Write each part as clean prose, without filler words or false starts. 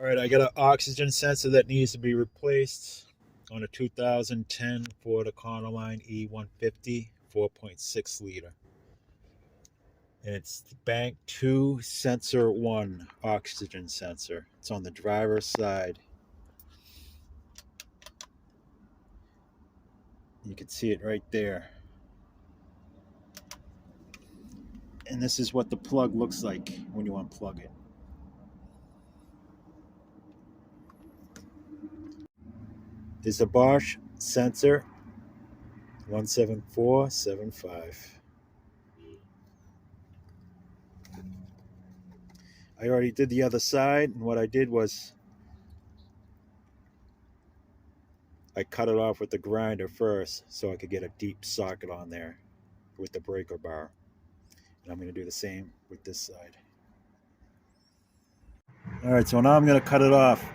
All right, I got an oxygen sensor that needs to be replaced on a 2010 Ford Econoline E150 4.6 liter. And it's the Bank 2 Sensor 1 oxygen sensor. It's on the driver's side. You can see it right there. And this is what the plug looks like when you unplug it. It's a Bosch sensor 17475. I already did the other side, and what I did was I cut it off with the grinder first so I could get a deep socket on there with the breaker bar. And I'm going to do the same with this side. All right, so now I'm going to cut it off.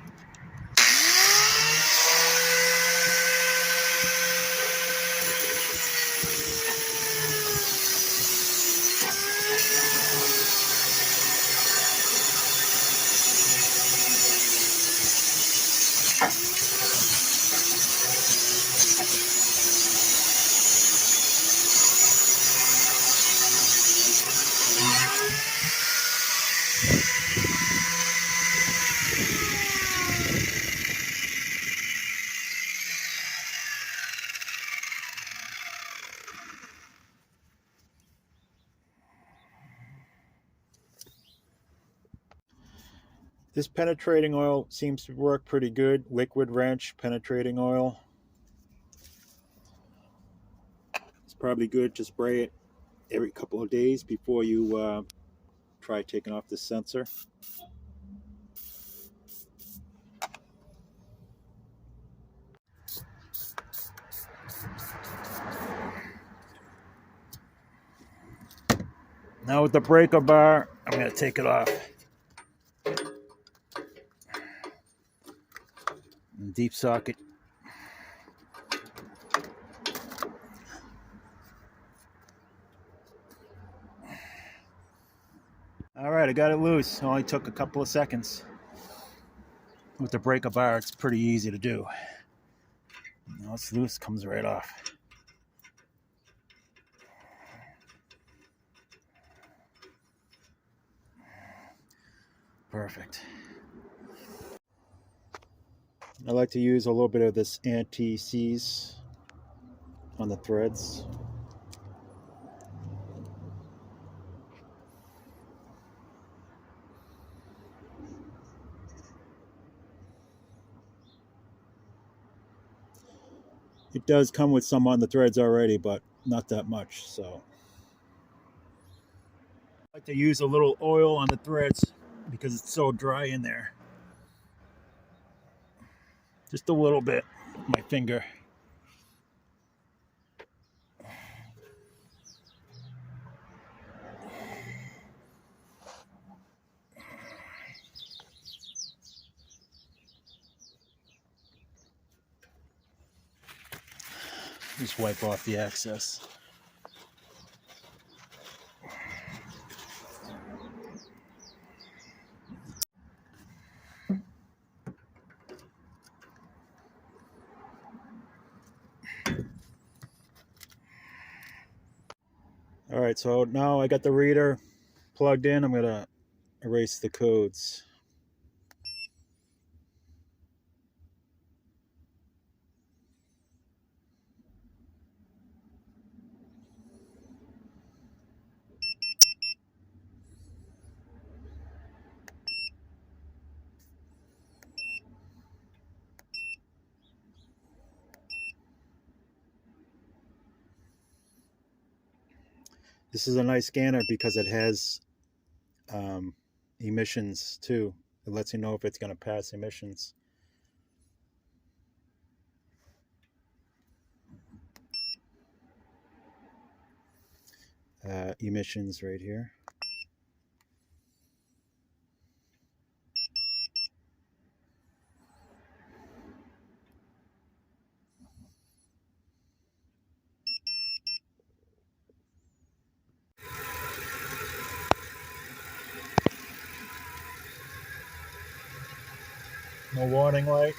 This penetrating oil seems to work pretty good. Liquid wrench penetrating oil. It's probably good to spray it every couple of days before you try taking off the sensor. Now with the breaker bar, I'm going to take it off. Deep socket. All right, I got it loose. It only took a couple of seconds. With the breaker bar, it's pretty easy to do. Now it's loose, comes right off. Perfect. I like to use a little bit of this anti-seize on the threads. It does come with some on the threads already, but not that much. So I like to use a little oil on the threads because it's so dry in there. Just a little bit with my finger. Just wipe off the excess. All right, so now I got the reader plugged in. I'm gonna erase the codes. This is a nice scanner because it has emissions too. It lets you know if it's going to pass emissions. Emissions right here. No warning light.